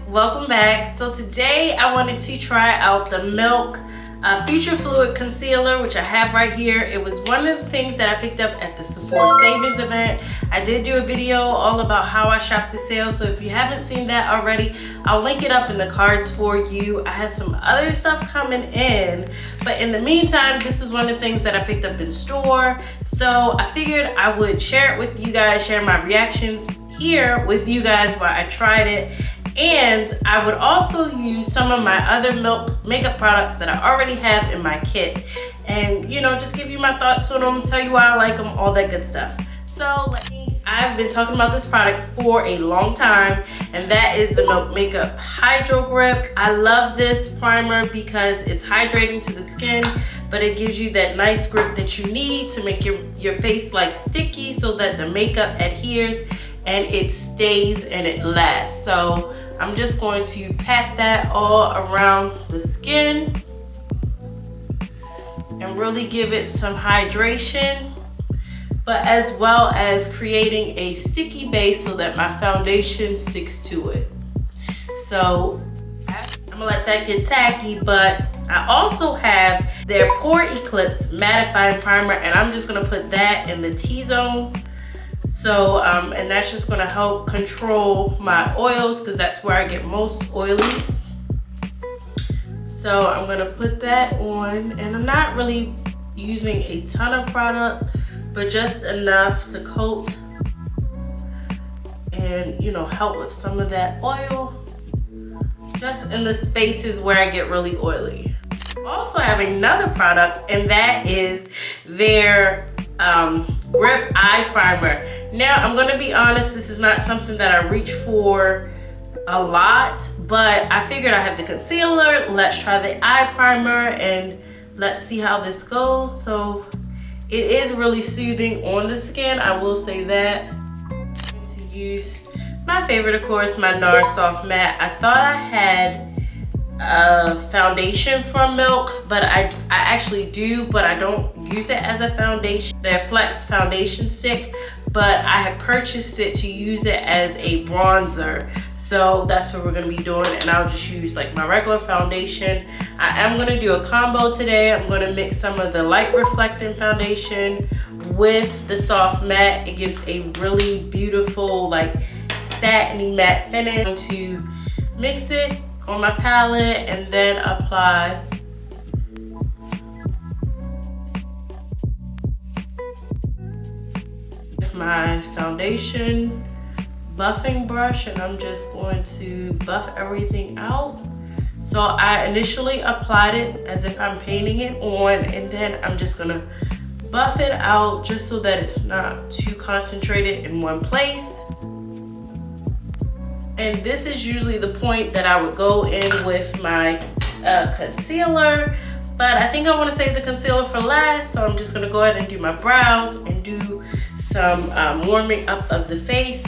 welcome back. So today I wanted to try out the Milk Future Fluid Concealer, which I have right here. It was one of the things that I picked up at the Sephora Savings event. I did do a video all about how I shopped the sale, so if you haven't seen that already, I'll link it up in the cards for you. I have some other stuff coming in, but in the meantime, this was one of the things that I picked up in store. So I figured I would share it with you guys, share my reactions here with you guys while I tried it. And I would also use some of my other Milk makeup products that I already have in my kit. And, you know, just give you my thoughts on them, tell you why I like them, all that good stuff. So I've been talking about this product for a long time, and that is the Milk Makeup Hydro Grip. I love this primer because it's hydrating to the skin, but it gives you that nice grip that you need to make your face like sticky so that the makeup adheres and it stays and it lasts. So I'm just going to pat that all around the skin and really give it some hydration, but as well as creating a sticky base so that my foundation sticks to it. So I'm gonna let that get tacky, but I also have their Pore Eclipse Mattifying Primer, and I'm just gonna put that in the T-zone. So, and that's just gonna help control my oils because that's where I get most oily. So I'm gonna put that on, and I'm not really using a ton of product, but just enough to coat and, you know, help with some of that oil, just in the spaces where I get really oily. Also have another product, and that is their Grip Eye Primer. Now, I'm gonna be honest, this is not something that I reach for a lot, but I figured I have the concealer, let's try the eye primer and let's see how this goes. So it is really soothing on the skin, I will say that. I'm going to use my favorite, of course, my NARS Soft Matte. I thought I had a foundation from Milk, but I actually do, but I don't use it as a foundation. Their Flex Foundation Stick, but I have purchased it to use it as a bronzer. So that's what we're gonna be doing, and I'll just use like my regular foundation. I am gonna do a combo today. I'm gonna mix some of the light reflecting foundation with the soft matte. It gives a really beautiful, like, satiny matte finish. I'm going to mix it on my palette and then apply my foundation buffing brush, and I'm just going to buff everything out. So I initially applied it as if I'm painting it on, and then I'm just gonna buff it out just so that it's not too concentrated in one place. And this is usually the point that I would go in with my concealer, but I think I want to save the concealer for last, so I'm just going to go ahead and do my brows and do some warming up of the face.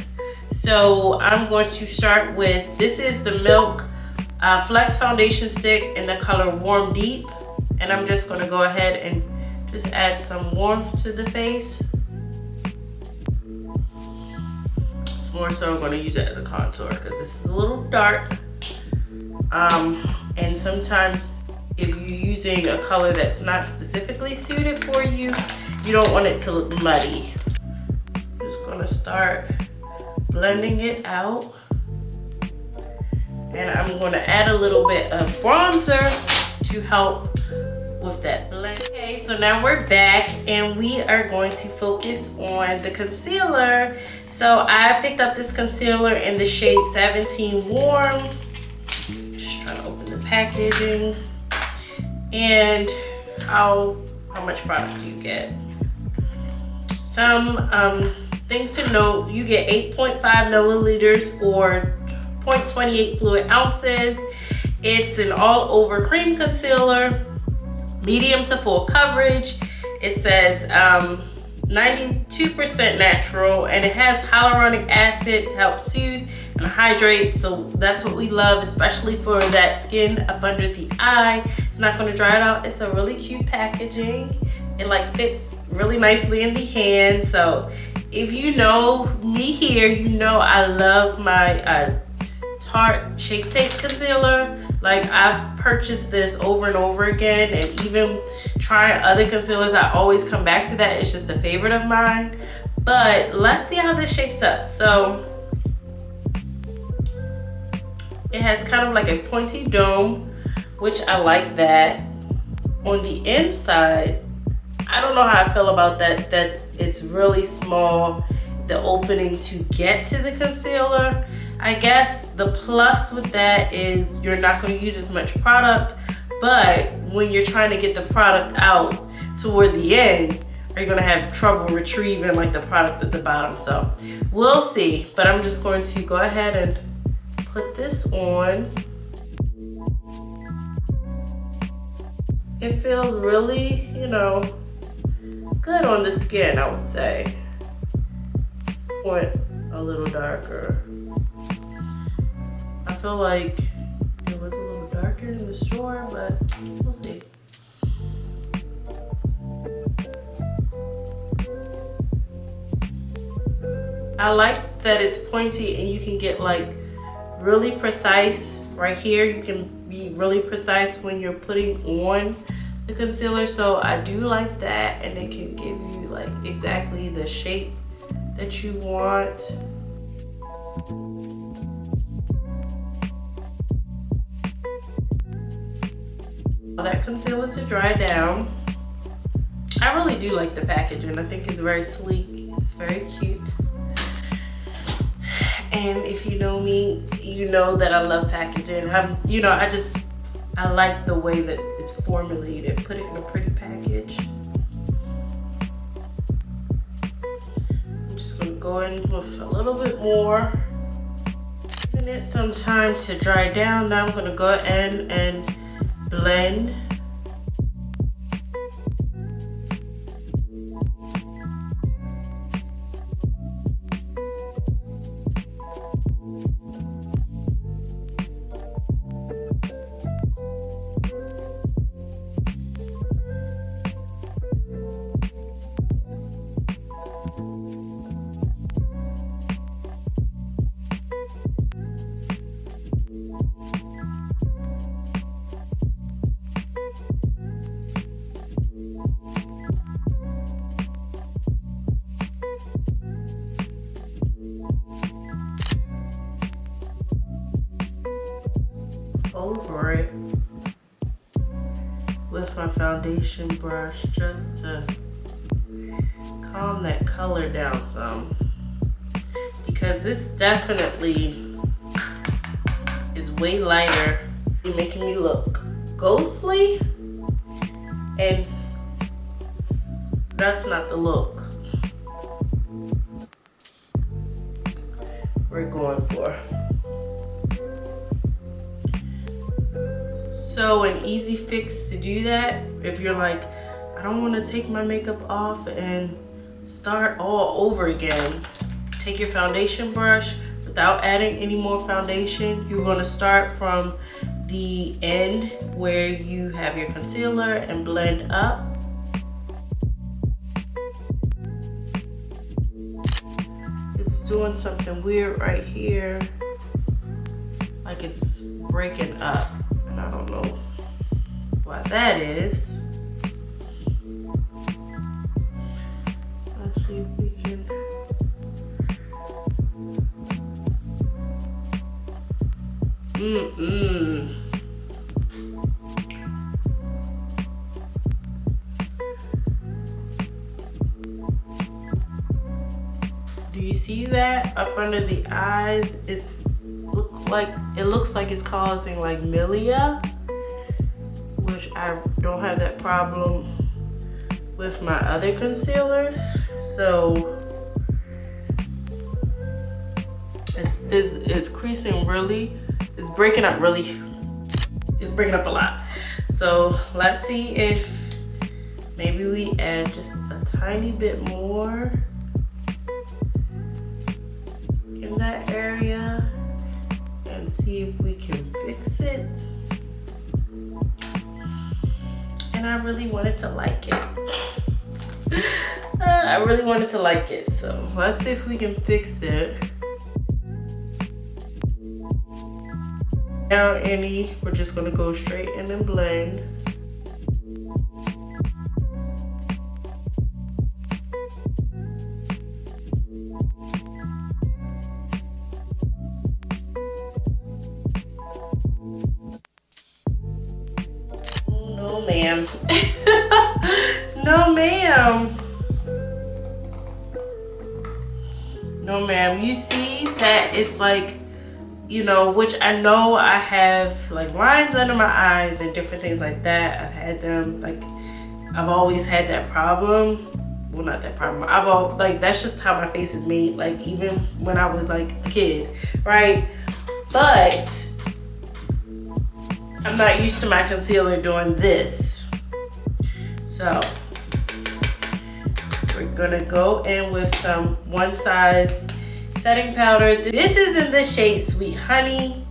So I'm going to start with, this is the Milk Flex Foundation Stick in the color Warm Deep, and I'm just going to go ahead and just add some warmth to the face. More so I'm going to use it as a contour because this is a little dark, and sometimes if you're using a color that's not specifically suited for you, you don't want it to look muddy. I'm just going to start blending it out, and I'm going to add a little bit of bronzer to help with that blend. Okay, so now we're back and we are going to focus on the concealer. So I picked up this concealer in the shade 17 Warm. Just trying to open the packaging. And how much product do you get? Some things to note, you get 8.5 milliliters or 0.28 fluid ounces. It's an all over cream concealer, medium to full coverage. It says 92% natural, and it has hyaluronic acid to help soothe and hydrate. So that's what we love, especially for that skin up under the eye. It's not going to dry it out. It's a really cute packaging. It like fits really nicely in the hand. So if you know me here, you know I love my Tarte Shape Tape Concealer. Like, I've purchased this over and over again, and even trying other concealers, I always come back to that. It's just a favorite of mine. But let's see how this shapes up. So it has kind of like a pointy dome, which I like that. On the inside, I don't know how I feel about that it's really small, the opening to get to the concealer. I guess the plus with that is you're not going to use as much product, but when you're trying to get the product out toward the end, you're going to have trouble retrieving like the product at the bottom. So we'll see, but I'm just going to go ahead and put this on. It feels really, you know, good on the skin, I would say. Went a little darker. I feel like it was a little darker in the store, but we'll see. I like that it's pointy and you can get like really precise right here. You can be really precise when you're putting on the concealer, so I do like that, and it can give you like exactly the shape that you want. That concealer to dry down. I really do like the packaging. I think it's very sleek. It's very cute. And if you know me, you know that I love packaging. I like the way that it's formulated. Put it in a pretty package. I'm just gonna go in with a little bit more. Giving it some time to dry down. Now I'm gonna go in and blend. Over it with my foundation brush just to calm that color down some, because this definitely is way lighter, making me look ghostly, and that's not the look we're going for. So an easy fix to do that, if you're like, I don't want to take my makeup off and start all over again, take your foundation brush without adding any more foundation. You're going to start from the end where you have your concealer and blend up. It's doing something weird right here, like it's breaking up. I don't know why that is. Let's see if we can. Do you see that up under the eyes? It looks like it's causing like milia, which I don't have that problem with my other concealers. So it's creasing really, it's breaking up a lot. So let's see if maybe we add just a tiny bit more in that area and see if we can fix it. And I really wanted to like it. I really wanted to like it. So let's see if we can fix it. Now, Annie, we're just gonna go straight in and blend. No, ma'am. No, ma'am. No, ma'am. You see that it's like, you know, which I know I have like lines under my eyes and different things like that. I've had them, like, I've always had that problem. Well, not that problem. Like, that's just how my face is made, like, even when I was like a kid, right? But I'm not used to my concealer doing this. So we're gonna go in with some One Size setting powder. This is in the shade Sweet Honey.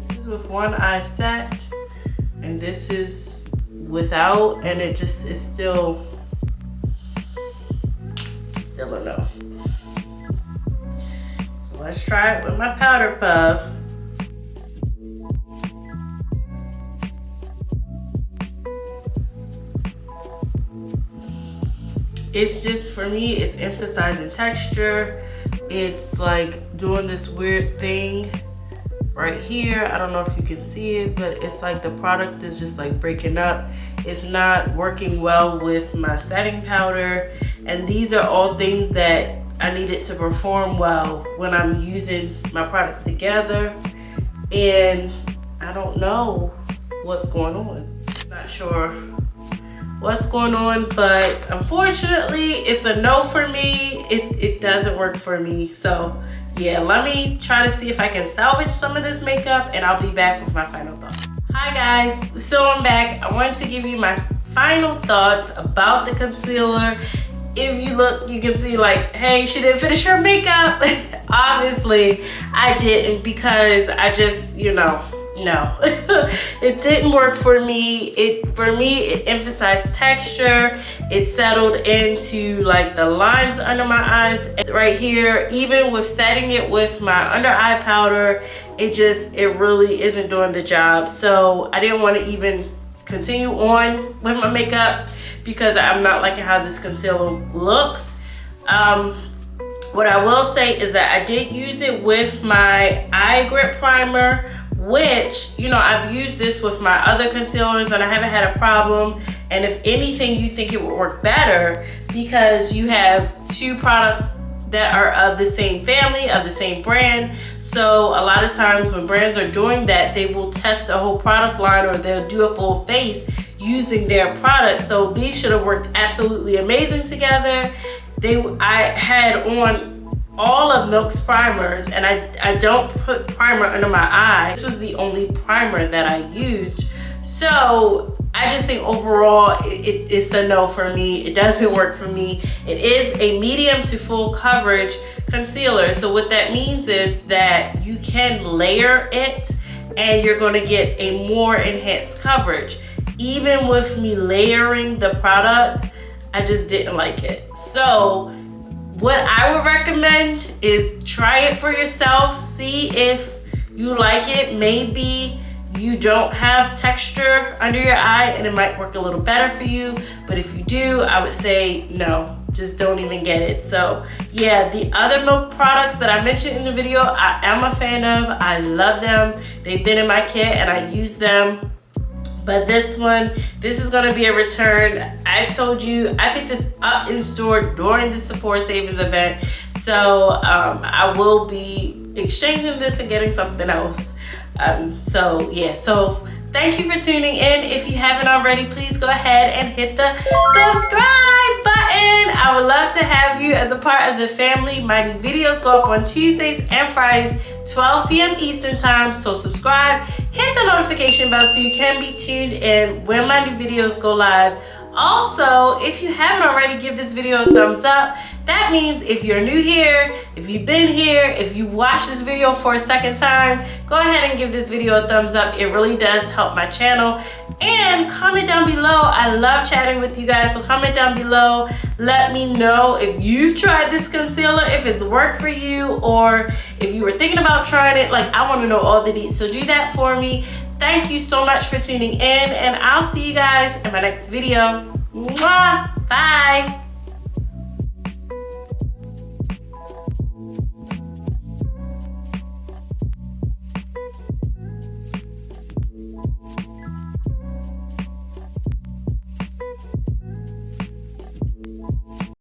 This is with one eye set, and this is without, and it just is still a no. So let's try it with my powder puff. It's just, for me, it's emphasizing texture. It's like doing this weird thing right here. I don't know if you can see it, but it's like the product is just like breaking up. It's not working well with my setting powder. And these are all things that I needed to perform well when I'm using my products together. And I don't know what's going on. Not sure what's going on, but unfortunately it's a no for me. It doesn't work for me. So yeah, let me try to see if I can salvage some of this makeup, and I'll be back with my final thoughts. Hi guys, so I'm back. I wanted to give you my final thoughts about the concealer. If you look, you can see like, hey, she didn't finish her makeup. Obviously I didn't, because I just, you know, no. It didn't work for me. It emphasized texture. It settled into like the lines under my eyes. It's right here, even with setting it with my under eye powder, it really isn't doing the job. So I didn't want to even continue on with my makeup because I'm not liking how this concealer looks. What I will say is that I did use it with my eye grip primer, which, you know, I've used this with my other concealers and I haven't had a problem. And if anything, you think it would work better because you have two products that are of the same family, of the same brand. So a lot of times when brands are doing that, they will test a whole product line, or they'll do a full face using their products. So these should have worked absolutely amazing together. I had on all of Milk's primers, and I don't put primer under my eye. This was the only primer that I used. So I just think overall it's a no for me. It doesn't work for me. It is a medium to full coverage concealer. So what that means is that you can layer it and you're going to get a more enhanced coverage. Even with me layering the product, I just didn't like it. So what I would recommend is try it for yourself. See if you like it. Maybe you don't have texture under your eye and it might work a little better for you. But if you do, I would say no, just don't even get it. So yeah, the other Milk products that I mentioned in the video, I am a fan of. I love them. They've been in my kit and I use them. But this is gonna be a return. I told you, I picked this up in store during the Sephora Savings event. So I will be exchanging this and getting something else. So yeah, so thank you for tuning in. If you haven't already, please go ahead and hit the subscribe button. I would love to have you as a part of the family. My videos go up on Tuesdays and Fridays, 12 p.m. Eastern time. So subscribe, hit the notification bell so you can be tuned in when my new videos go live. Also, if you haven't already, give this video a thumbs up. That means if you're new here, if you've been here, if you watch this video for a second time, go ahead and give this video a thumbs up. It really does help my channel. And comment down below. I love chatting with you guys, so comment down below. Let me know if you've tried this concealer, if it's worked for you, or if you were thinking about trying it. Like, I want to know all the deets, so do that for me. Thank you so much for tuning in, and I'll see you guys in my next video. Mwah! Bye!